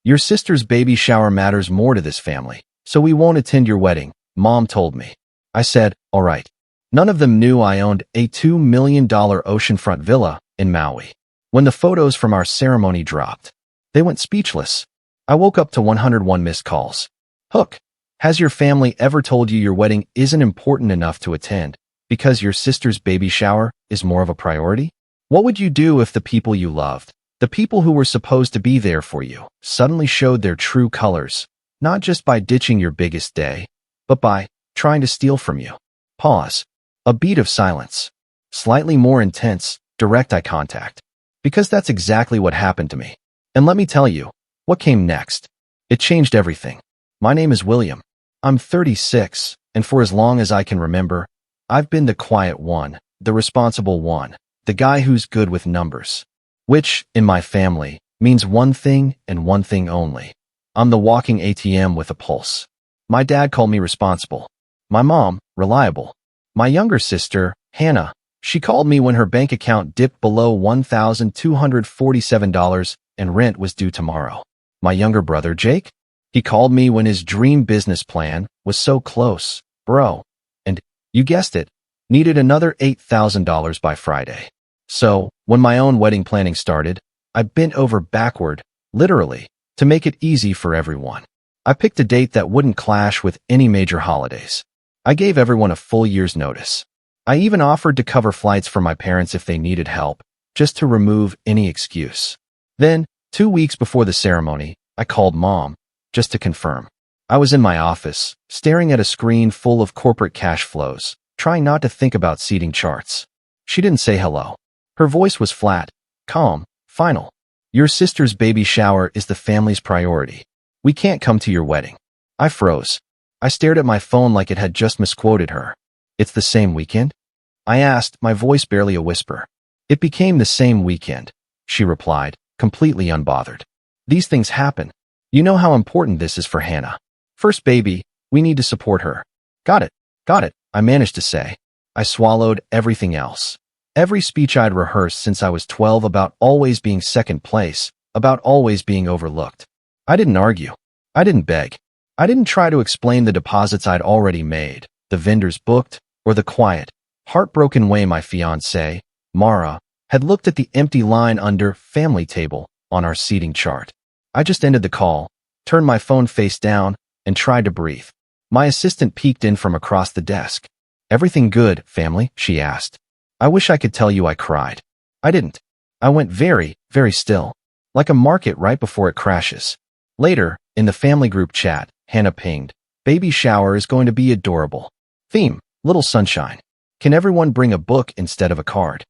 Your sister's baby shower matters more to this family, so we won't attend your wedding, Mom told me. I said, all right. None of them knew I owned a $2 million oceanfront villa in Maui. When the photos from our ceremony dropped, they went speechless. I woke up to 101 missed calls. Hook, has your family ever told you your wedding isn't important enough to attend because your sister's baby shower is more of a priority? What would you do if the people you loved, the people who were supposed to be there for you, suddenly showed their true colors, not just by ditching your biggest day, but by trying to steal from you? Pause. A beat of silence. Slightly more intense, direct eye contact. Because that's exactly what happened to me. And let me tell you, what came next? It changed everything. My name is William. I'm 36, and for as long as I can remember, I've been the quiet one, the responsible one, the guy who's good with numbers. Which, in my family, means one thing and one thing only. I'm the walking ATM with a pulse. My dad called me responsible. My mom, reliable. My younger sister, Hannah, she called me when her bank account dipped below $1,247 and rent was due tomorrow. My younger brother, Jake, he called me when his dream business plan was so close, bro, and, you guessed it, needed another $8,000 by Friday. So, when my own wedding planning started, I bent over backward, literally, to make it easy for everyone. I picked a date that wouldn't clash with any major holidays. I gave everyone a full year's notice. I even offered to cover flights for my parents if they needed help, just to remove any excuse. Then, 2 weeks before the ceremony, I called Mom, just to confirm. I was in my office, staring at a screen full of corporate cash flows, trying not to think about seating charts. She didn't say hello. Her voice was flat, calm, final. Your sister's baby shower is the family's priority. We can't come to your wedding. I froze. I stared at my phone like it had just misquoted her. It's the same weekend? I asked, my voice barely a whisper. It became the same weekend, she replied, completely unbothered. These things happen. You know how important this is for Hannah. First baby, we need to support her. Got it, I managed to say. I swallowed everything else. Every speech I'd rehearsed since I was 12 about always being second place, about always being overlooked. I didn't argue. I didn't beg. I didn't try to explain the deposits I'd already made, the vendors booked, or the quiet, heartbroken way my fiancée, Mara, had looked at the empty line under family table on our seating chart. I just ended the call, turned my phone face down, and tried to breathe. My assistant peeked in from across the desk. Everything good, family? She asked. I wish I could tell you I cried. I didn't. I went very, very still, like a market right before it crashes. Later, in the family group chat, Hannah pinged, baby shower is going to be adorable. Theme, little sunshine. Can everyone bring a book instead of a card?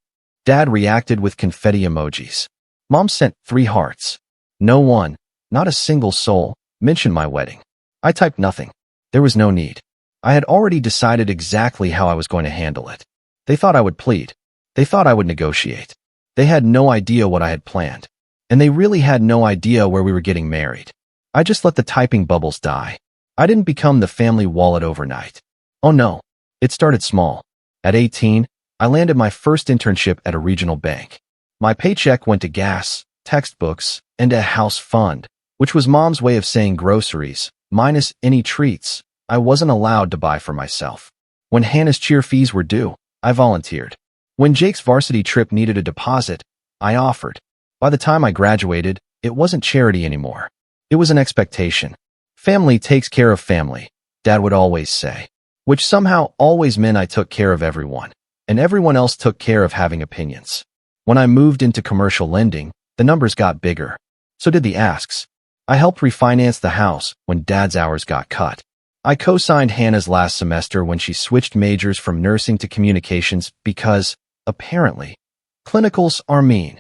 Dad reacted with confetti emojis. Mom sent 3 hearts. No one, not a single soul, mentioned my wedding. I typed nothing. There was no need. I had already decided exactly how I was going to handle it. They thought I would plead. They thought I would negotiate. They had no idea what I had planned. And they really had no idea where we were getting married. I just let the typing bubbles die. I didn't become the family wallet overnight. Oh no. It started small. At 18, I landed my first internship at a regional bank. My paycheck went to gas, textbooks, and a house fund, which was Mom's way of saying groceries, minus any treats I wasn't allowed to buy for myself. When Hannah's cheer fees were due, I volunteered. When Jake's varsity trip needed a deposit, I offered. By the time I graduated, it wasn't charity anymore. It was an expectation. Family takes care of family, Dad would always say, which somehow always meant I took care of everyone, and everyone else took care of having opinions. When I moved into commercial lending, the numbers got bigger. So did the asks. I helped refinance the house when Dad's hours got cut. I co-signed Hannah's last semester when she switched majors from nursing to communications because, apparently, clinicals are mean.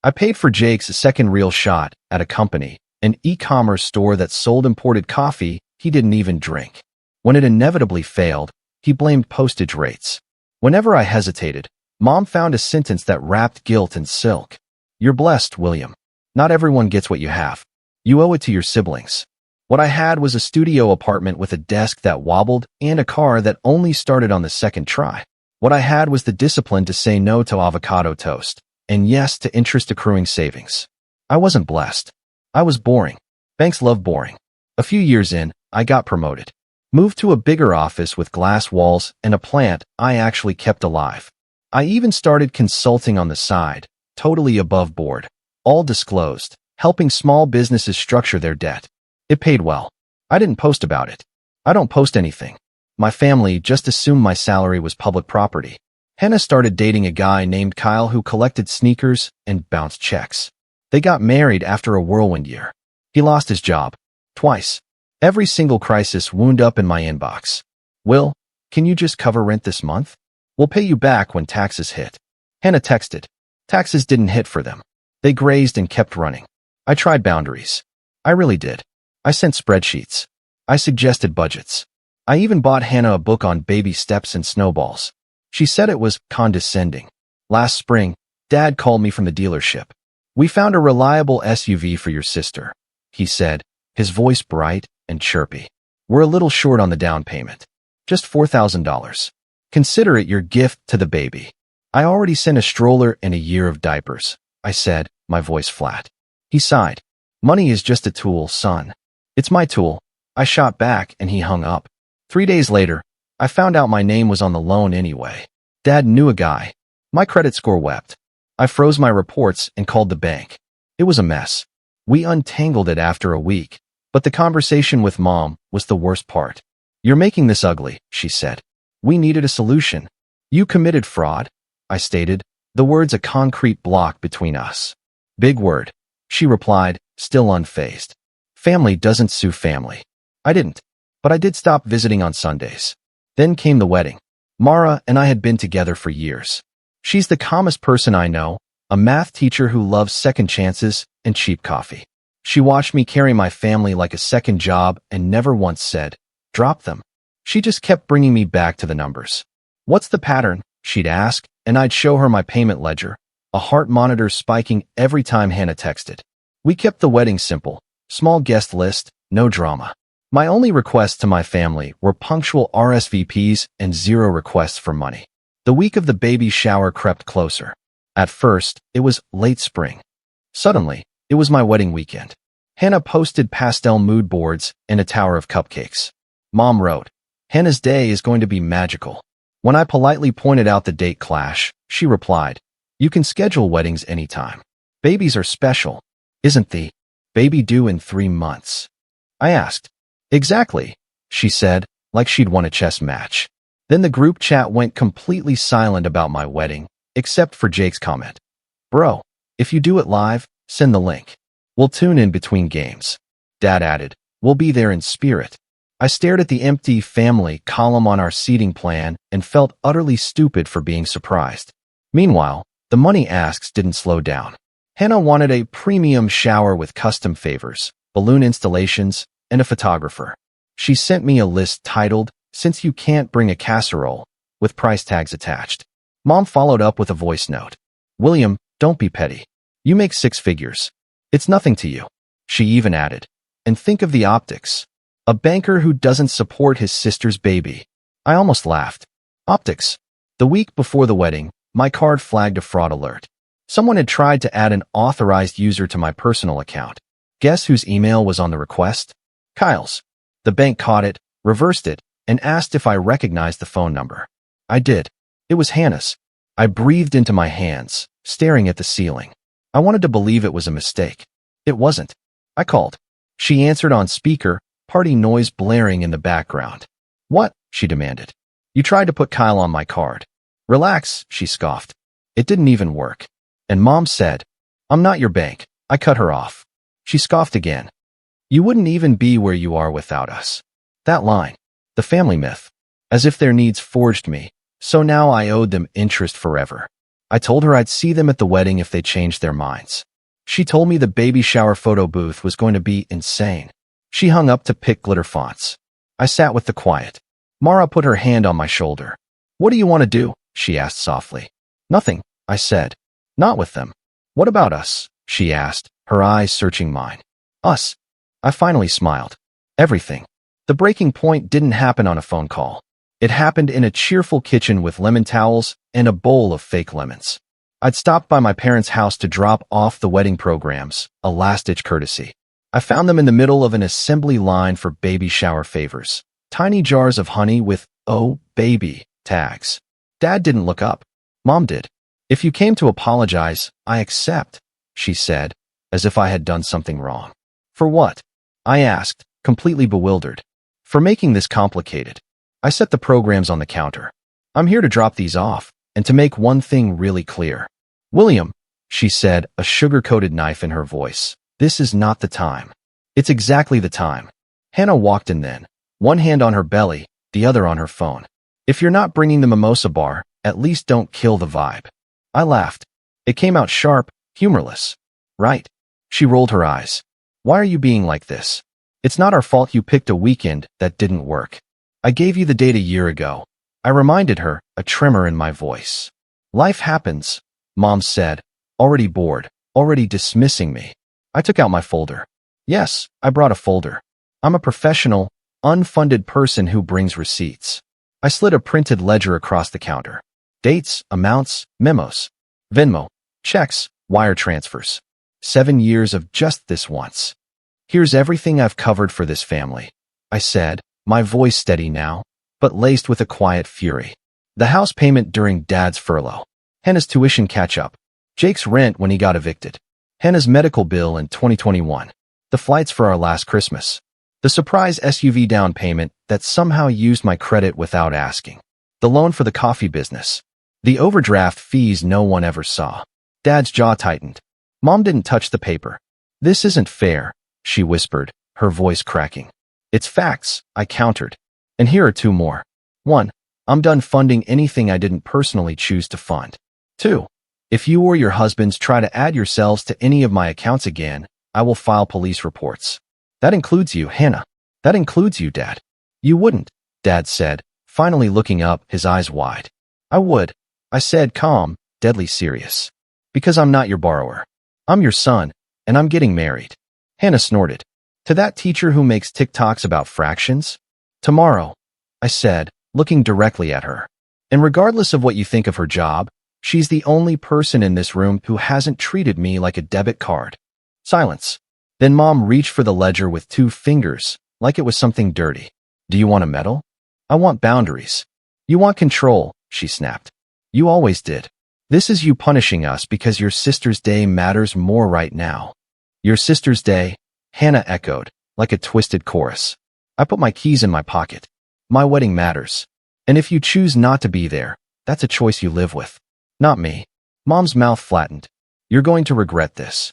I paid for Jake's second real shot at a company, an e-commerce store that sold imported coffee he didn't even drink. When it inevitably failed, he blamed postage rates. Whenever I hesitated, Mom found a sentence that wrapped guilt in silk. You're blessed, William. Not everyone gets what you have. You owe it to your siblings. What I had was a studio apartment with a desk that wobbled and a car that only started on the second try. What I had was the discipline to say no to avocado toast and yes to interest accruing savings. I wasn't blessed. I was boring. Banks love boring. A few years in, I got promoted. Moved to a bigger office with glass walls and a plant I actually kept alive. I even started consulting on the side, totally above board, all disclosed, helping small businesses structure their debt. It paid well. I didn't post about it. I don't post anything. My family just assumed my salary was public property. Hannah started dating a guy named Kyle who collected sneakers and bounced checks. They got married after a whirlwind year. He lost his job. Twice. Every single crisis wound up in my inbox. Will, can you just cover rent this month? We'll pay you back when taxes hit. Hannah texted. Taxes didn't hit for them. They grazed and kept running. I tried boundaries. I really did. I sent spreadsheets. I suggested budgets. I even bought Hannah a book on baby steps and snowballs. She said it was condescending. Last spring, Dad called me from the dealership. We found a reliable SUV for your sister, he said, his voice bright and chirpy. We're a little short on the down payment. Just $4,000. Consider it your gift to the baby. I already sent a stroller and a year of diapers, I said, my voice flat. He sighed. Money is just a tool, son. It's my tool. I shot back and he hung up. 3 days later, I found out my name was on the loan anyway. Dad knew a guy. My credit score wept. I froze my reports and called the bank. It was a mess. We untangled it after a week, but the conversation with Mom was the worst part. You're making this ugly, she said. We needed a solution. You committed fraud, I stated, the words a concrete block between us. Big word, she replied, still unfazed. Family doesn't sue family. I didn't, but I did stop visiting on Sundays. Then came the wedding. Mara and I had been together for years. She's the calmest person I know, a math teacher who loves second chances and cheap coffee. She watched me carry my family like a second job and never once said, drop them. She just kept bringing me back to the numbers. What's the pattern? She'd ask, and I'd show her my payment ledger, a heart monitor spiking every time Hannah texted. We kept the wedding simple, small guest list, no drama. My only requests to my family were punctual RSVPs and 0 requests for money. The week of the baby shower crept closer. At first, it was late spring. Suddenly, it was my wedding weekend. Hannah posted pastel mood boards and a tower of cupcakes. Mom wrote, Hannah's day is going to be magical. When I politely pointed out the date clash, she replied, you can schedule weddings anytime. Babies are special. Isn't the baby due in 3 months? I asked. Exactly, she said, like she'd won a chess match. Then the group chat went completely silent about my wedding, except for Jake's comment. Bro, if you do it live, send the link. We'll tune in between games. Dad added, we'll be there in spirit. I stared at the empty family column on our seating plan and felt utterly stupid for being surprised. Meanwhile, the money asks didn't slow down. Hannah wanted a premium shower with custom favors, balloon installations, and a photographer. She sent me a list titled, Since You Can't Bring a Casserole, with price tags attached. Mom followed up with a voice note. William, don't be petty. You make 6 figures. It's nothing to you. She even added. And think of the optics. A banker who doesn't support his sister's baby. I almost laughed. Optics. The week before the wedding, my card flagged a fraud alert. Someone had tried to add an authorized user to my personal account. Guess whose email was on the request? Kyle's. The bank caught it, reversed it, and asked if I recognized the phone number. I did. It was Hannah's. I breathed into my hands, staring at the ceiling. I wanted to believe it was a mistake. It wasn't. I called. She answered on speaker, party noise blaring in the background. What? She demanded. You tried to put Kyle on my card. Relax, she scoffed. It didn't even work. And Mom said, I'm not your bank. I cut her off. She scoffed again. You wouldn't even be where you are without us. That line. The family myth. As if their needs forged me, so now I owed them interest forever. I told her I'd see them at the wedding if they changed their minds. She told me the baby shower photo booth was going to be insane. She hung up to pick glitter fonts. I sat with the quiet. Mara put her hand on my shoulder. What do you want to do? She asked softly. Nothing, I said. Not with them. What about us? She asked, her eyes searching mine. Us. I finally smiled. Everything. The breaking point didn't happen on a phone call. It happened in a cheerful kitchen with lemon towels and a bowl of fake lemons. I'd stopped by my parents' house to drop off the wedding programs, a last-ditch courtesy. I found them in the middle of an assembly line for baby shower favors. Tiny jars of honey with "Oh, baby" tags. Dad didn't look up. Mom did. "If you came to apologize, I accept," she said, as if I had done something wrong. "For what?" I asked, completely bewildered. "For making this complicated." I set the programs on the counter. "I'm here to drop these off, and to make one thing really clear." "William," she said, a sugar-coated knife in her voice, "this is not the time." "It's exactly the time." Hannah walked in then, one hand on her belly, the other on her phone. "If you're not bringing the mimosa bar, at least don't kill the vibe." I laughed. It came out sharp, humorless. "Right." She rolled her eyes. "Why are you being like this? It's not our fault you picked a weekend that didn't work. I gave you the date a year ago." I reminded her, a tremor in my voice. "Life happens," Mom said, already bored, already dismissing me. I took out my folder. Yes, I brought a folder. I'm a professional, unfunded person who brings receipts. I slid a printed ledger across the counter. Dates, amounts, memos. Venmo, checks, wire transfers. 7 years of just this once. "Here's everything I've covered for this family," I said, my voice steady now, but laced with a quiet fury. The house payment during Dad's furlough. Hannah's tuition catch-up. Jake's rent when he got evicted. Hannah's medical bill in 2021. The flights for our last Christmas. The surprise SUV down payment that somehow used my credit without asking. The loan for the coffee business. The overdraft fees no one ever saw. Dad's jaw tightened. Mom didn't touch the paper. "This isn't fair," she whispered, her voice cracking. "It's facts," I countered. "And here are 2 more. 1. I'm done funding anything I didn't personally choose to fund. 2. If you or your husbands try to add yourselves to any of my accounts again, I will file police reports." "That includes you, Hannah. That includes you, Dad." "You wouldn't," Dad said, finally looking up, his eyes wide. "I would," I said, calm, deadly serious. "Because I'm not your borrower. I'm your son, and I'm getting married." Hannah snorted. "To that teacher who makes TikToks about fractions?" "Tomorrow," I said, looking directly at her. "And regardless of what you think of her job, she's the only person in this room who hasn't treated me like a debit card." Silence. Then Mom reached for the ledger with 2 fingers, like it was something dirty. "Do you want a medal?" "I want boundaries." "You want control," she snapped. "You always did. This is you punishing us because your sister's day matters more right now." "Your sister's day?" Hannah echoed, like a twisted chorus. I put my keys in my pocket. "My wedding matters. And if you choose not to be there, that's a choice you live with. Not me." Mom's mouth flattened. "You're going to regret this."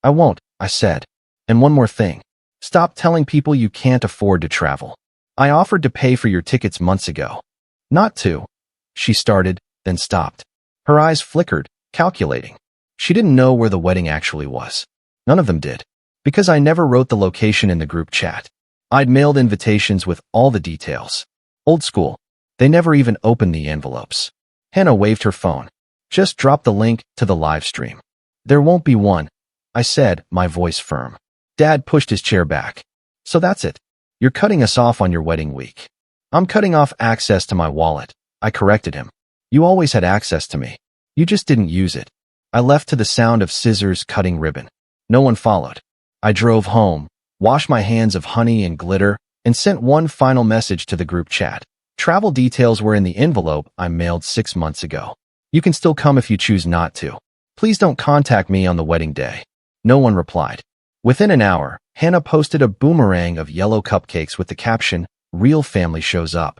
"I won't," I said. "And one more thing. Stop telling people you can't afford to travel. I offered to pay for your tickets months ago." "Not to," she started, then stopped. Her eyes flickered, calculating. She didn't know where the wedding actually was. None of them did. Because I never wrote the location in the group chat. I'd mailed invitations with all the details. Old school. They never even opened the envelopes. Hannah waved her phone. "Just drop the link to the live stream." "There won't be one," I said, my voice firm. Dad pushed his chair back. "So that's it. You're cutting us off on your wedding week." "I'm cutting off access to my wallet," I corrected him. "You always had access to me. You just didn't use it." I left to the sound of scissors cutting ribbon. No one followed. I drove home, washed my hands of honey and glitter, and sent one final message to the group chat. Travel details were in the envelope I mailed 6 months ago. "You can still come if you choose not to. Please don't contact me on the wedding day." No one replied. Within an hour, Hannah posted a boomerang of yellow cupcakes with the caption, "Real family shows up."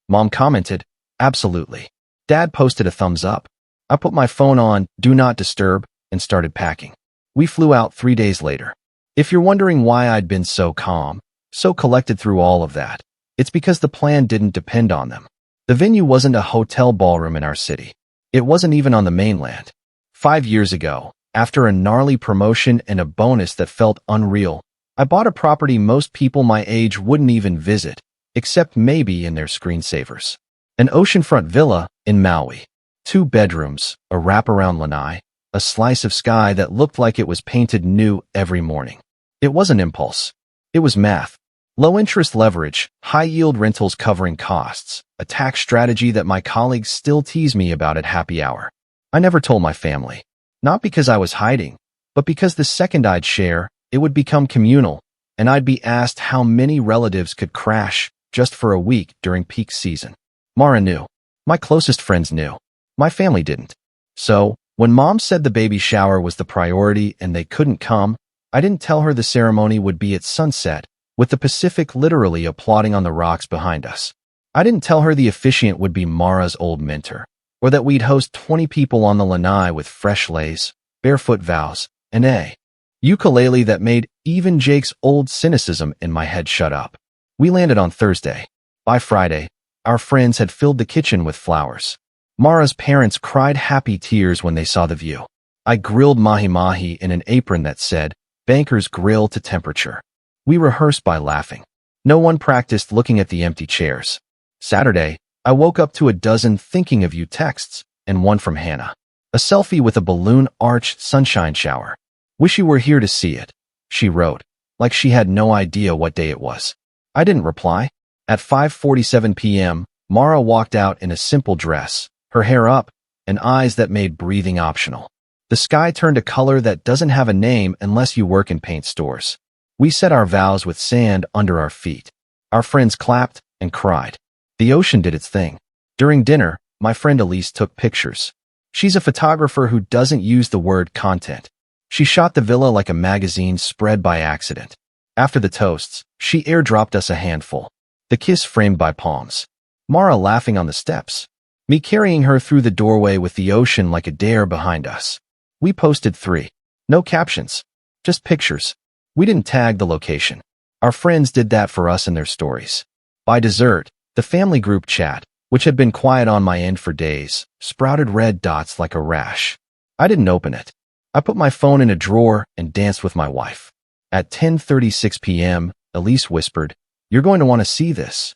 Mom commented, "Absolutely." Dad posted a thumbs up. I put my phone on Do Not Disturb and started packing. We flew out 3 days later. If you're wondering why I'd been so calm, so collected through all of that, it's because the plan didn't depend on them. The venue wasn't a hotel ballroom in our city. It wasn't even on the mainland. 5 years ago, after a gnarly promotion and a bonus that felt unreal, I bought a property most people my age wouldn't even visit, except maybe in their screensavers. An oceanfront villa in Maui. 2 bedrooms, a wraparound lanai, a slice of sky that looked like it was painted new every morning. It wasn't impulse. It was math. Low-interest leverage, high-yield rentals covering costs, a tax strategy that my colleagues still tease me about at happy hour. I never told my family. Not because I was hiding, but because the second I'd share, It would become communal, and I'd be asked how many relatives could crash just for a week during peak season. Mara knew. My closest friends knew. My family didn't. So, when Mom said the baby shower was the priority and they couldn't come, I didn't tell her the ceremony would be at sunset, with the Pacific literally applauding on the rocks behind us. I didn't tell her the officiant would be Mara's old mentor, or that we'd host 20 people on the lanai with fresh lace, barefoot vows, and a ukulele that made even Jake's old cynicism in my head shut up. We landed on Thursday. By Friday, our friends had filled the kitchen with flowers. Mara's parents cried happy tears when they saw the view. I grilled mahi-mahi in an apron that said, "Banker's Grill to temperature." We rehearsed by laughing. No one practiced looking at the empty chairs. Saturday, I woke up to a dozen thinking of you texts, and one from Hannah. A selfie with a balloon-arched sunshine shower. "Wish you were here to see it," she wrote, like she had no idea what day it was. I didn't reply. At 5:47 p.m., Mara walked out in a simple dress, her hair up, and eyes that made breathing optional. The sky turned a color that doesn't have a name unless you work in paint stores. We said our vows with sand under our feet. Our friends clapped and cried. The ocean did its thing. During dinner, my friend Elise took pictures. She's a photographer who doesn't use the word content. She shot the villa like a magazine spread by accident. After the toasts, she airdropped us a handful. The kiss framed by palms. Mara laughing on the steps. Me carrying her through the doorway with the ocean like a dare behind us. We posted 3. No captions. Just pictures. We didn't tag the location. Our friends did that for us in their stories. By dessert, the family group chat, which had been quiet on my end for days, sprouted red dots like a rash. I didn't open it. I put my phone in a drawer and danced with my wife. At 10:36 p.m., Elise whispered, "You're going to want to see this."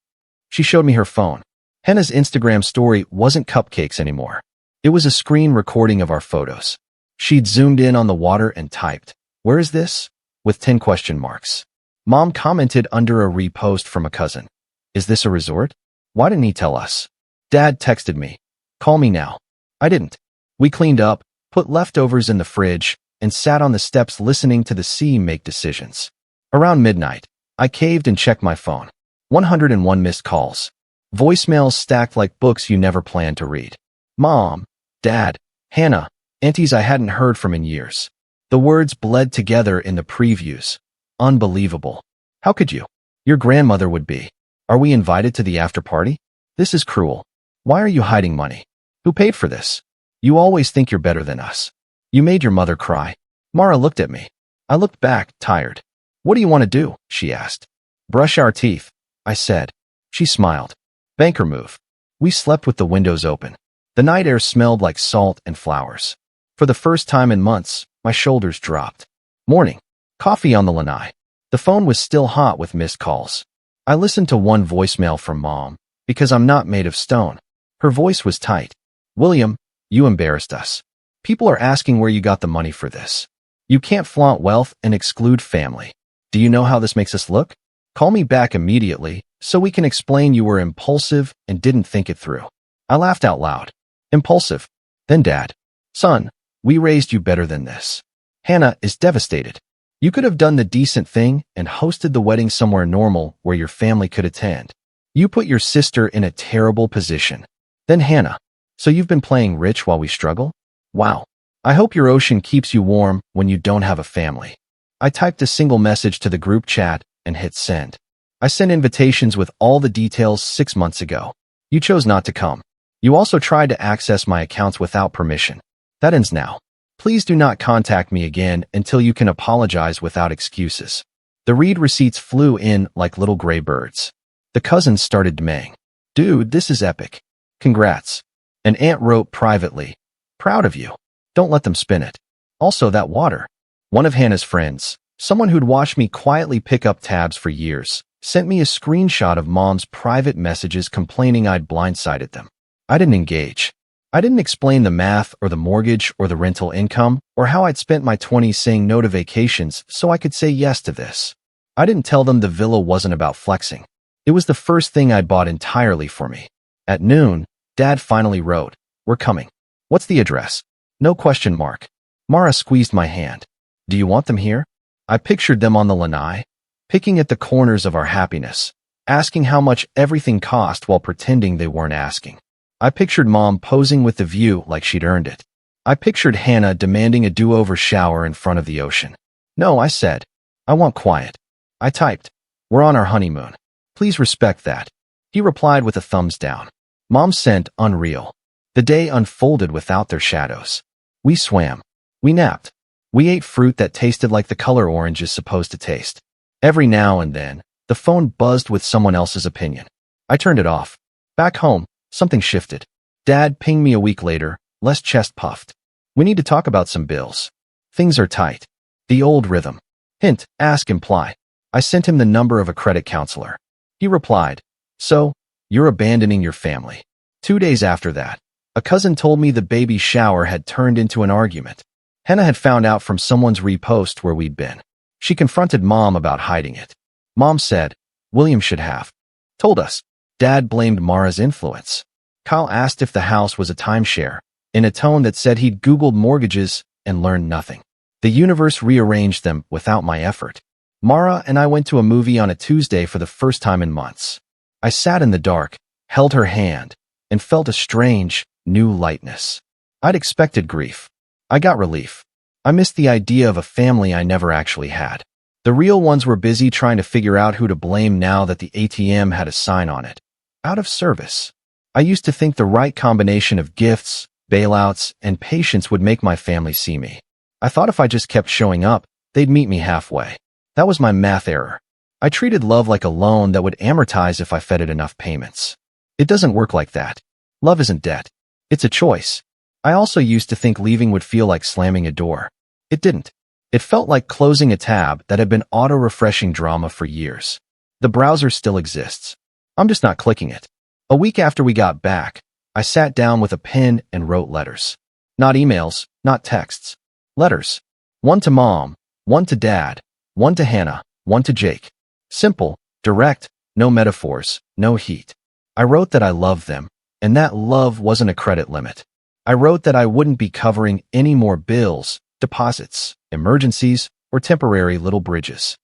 She showed me her phone. Hannah's Instagram story wasn't cupcakes anymore. It was a screen recording of our photos. She'd zoomed in on the water and typed, "Where is this?" with 10 question marks. Mom commented under a repost from a cousin, "Is this a resort? Why didn't he tell us?" Dad texted me, "Call me now." I didn't. We cleaned up, put leftovers in the fridge, and sat on the steps listening to the sea make decisions. Around midnight, I caved and checked my phone. 101 missed calls. Voicemails stacked like books you never planned to read. Mom, Dad, Hannah, aunties I hadn't heard from in years. The words bled together in the previews. Unbelievable. How could you? Your grandmother would be. Are we invited to the after party? This is cruel. Why are you hiding money? Who paid for this? You always think you're better than us. You made your mother cry. Mara looked at me. I looked back, tired. What do you want to do? She asked. Brush our teeth, I said. She smiled. Banker move. We slept with the windows open. The night air smelled like salt and flowers. For the first time in months, my shoulders dropped. Morning. Coffee on the lanai. The phone was still hot with missed calls. I listened to one voicemail from Mom, because I'm not made of stone. Her voice was tight. William, you embarrassed us. People are asking where you got the money for this. You can't flaunt wealth and exclude family. Do you know how this makes us look? Call me back immediately, so we can explain you were impulsive and didn't think it through. I laughed out loud. Impulsive. Then Dad. Son, we raised you better than this. Hannah is devastated. You could have done the decent thing and hosted the wedding somewhere normal where your family could attend. You put your sister in a terrible position. Then Hannah. So you've been playing rich while we struggle? Wow. I hope your ocean keeps you warm when you don't have a family. I typed a single message to the group chat and hit send. I sent invitations with all the details 6 months ago. You chose not to come. You also tried to access my accounts without permission. That ends now. Please do not contact me again until you can apologize without excuses. The read receipts flew in like little gray birds. The cousins started demanding. Dude, this is epic. Congrats. An aunt wrote privately. Proud of you. Don't let them spin it. Also that water. One of Hannah's friends, someone who'd watched me quietly pick up tabs for years, sent me a screenshot of Mom's private messages complaining I'd blindsided them. I didn't engage. I didn't explain the math or the mortgage or the rental income or how I'd spent my 20s saying no to vacations so I could say yes to this. I didn't tell them the villa wasn't about flexing. It was the first thing I'd bought entirely for me. At noon, Dad finally wrote, We're coming. What's the address? No question mark. Mara squeezed my hand. Do you want them here? I pictured them on the lanai, picking at the corners of our happiness, asking how much everything cost while pretending they weren't asking. I pictured Mom posing with the view like she'd earned it. I pictured Hannah demanding a do-over shower in front of the ocean. No, I said. I want quiet. I typed, "We're on our honeymoon. Please respect that." He replied with a thumbs down. Mom sent, "Unreal." The day unfolded without their shadows. We swam. We napped. We ate fruit that tasted like the color orange is supposed to taste. Every now and then, the phone buzzed with someone else's opinion. I turned it off. Back home, something shifted. Dad pinged me a week later, less chest puffed. "We need to talk about some bills. Things are tight." The old rhythm. Hint, ask, imply. I sent him the number of a credit counselor. He replied, "So, you're abandoning your family." 2 days after that, a cousin told me the baby shower had turned into an argument. Hannah had found out from someone's repost where we'd been. She confronted Mom about hiding it. Mom said, "William should have told us." Dad blamed Mara's influence. Kyle asked if the house was a timeshare, in a tone that said he'd Googled mortgages and learned nothing. The universe rearranged them without my effort. Mara and I went to a movie on a Tuesday for the first time in months. I sat in the dark, held her hand, and felt a strange, new lightness. I'd expected grief. I got relief. I missed the idea of a family I never actually had. The real ones were busy trying to figure out who to blame now that the ATM had a sign on it. Out of service. I used to think the right combination of gifts, bailouts, and patience would make my family see me. I thought if I just kept showing up, they'd meet me halfway. That was my math error. I treated love like a loan that would amortize if I fed it enough payments. It doesn't work like that. Love isn't debt. It's a choice. I also used to think leaving would feel like slamming a door. It didn't. It felt like closing a tab that had been auto-refreshing drama for years. The browser still exists. I'm just not clicking it. A week after we got back, I sat down with a pen and wrote letters. Not emails, not texts. Letters. One to Mom, one to Dad, one to Hannah, one to Jake. Simple, direct, no metaphors, no heat. I wrote that I loved them, and that love wasn't a credit limit. I wrote that I wouldn't be covering any more bills, deposits, emergencies, or temporary little bridges.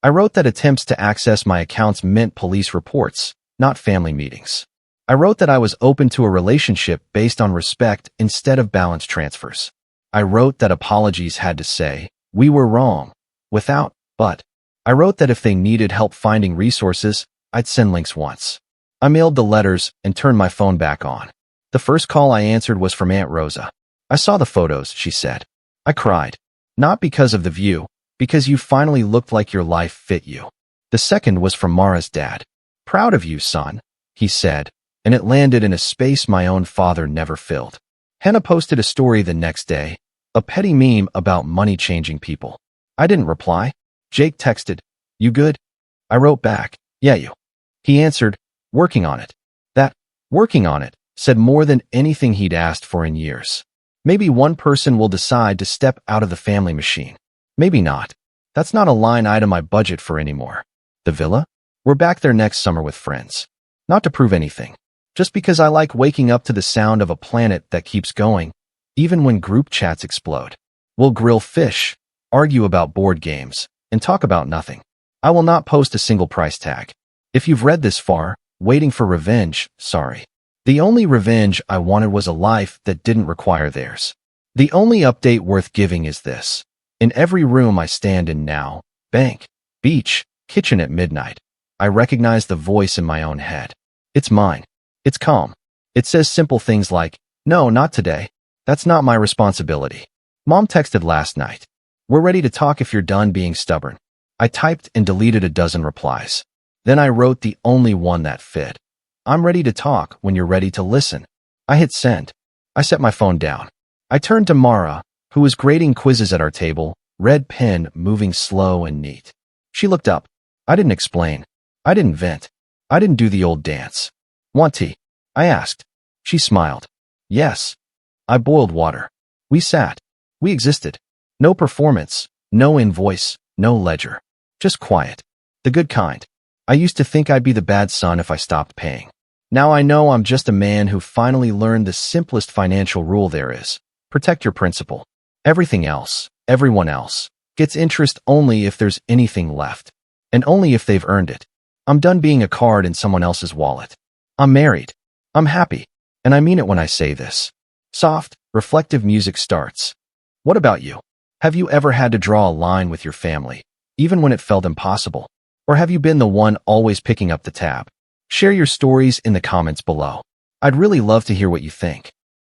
I wrote that attempts to access my accounts meant police reports, not family meetings. I wrote that I was open to a relationship based on respect instead of balance transfers. I wrote that apologies had to say, "We were wrong," without, but. I wrote that if they needed help finding resources, I'd send links once. I mailed the letters and turned my phone back on. The first call I answered was from Aunt Rosa. "I saw the photos," she said. I cried. Not because of the view, because you finally looked like your life fit you. The second was from Mara's dad. "Proud of you, son," he said, and it landed in a space my own father never filled. Hannah posted a story the next day, a petty meme about money changing people. I didn't reply. Jake texted, "You good?" I wrote back, "Yeah, you." He answered, "Working on it." That, "working on it," said more than anything he'd asked for in years. Maybe one person will decide to step out of the family machine. Maybe not. That's not a line item I budget for anymore. The villa? We're back there next summer with friends. Not to prove anything. Just because I like waking up to the sound of a planet that keeps going, even when group chats explode. We'll grill fish, argue about board games, and talk about nothing. I will not post a single price tag. If you've read this far, waiting for revenge, sorry. The only revenge I wanted was a life that didn't require theirs. The only update worth giving is this. In every room I stand in now, bank, beach, kitchen at midnight, I recognize the voice in my own head. It's mine. It's calm. It says simple things like, "No, not today. That's not my responsibility." Mom texted last night. "We're ready to talk if you're done being stubborn." I typed and deleted a dozen replies. Then I wrote the only one that fit. "I'm ready to talk when you're ready to listen." I hit send. I set my phone down. I turned to Mara, who was grading quizzes at our table, red pen moving slow and neat. She looked up. I didn't explain. I didn't vent. I didn't do the old dance. "Want tea?" I asked. She smiled. "Yes." I boiled water. We sat. We existed. No performance, no invoice, no ledger. Just quiet. The good kind. I used to think I'd be the bad son if I stopped paying. Now I know I'm just a man who finally learned the simplest financial rule there is. Protect your principal. Everything else, everyone else, Gets interest only if there's anything left. And only if they've earned it. I'm done being a card in someone else's wallet. I'm married. I'm happy. And I mean it when I say this. Soft, reflective music starts. What about you? Have you ever had to draw a line with your family, even when it felt impossible? Or have you been the one always picking up the tab? Share your stories in the comments below. I'd really love to hear what you think.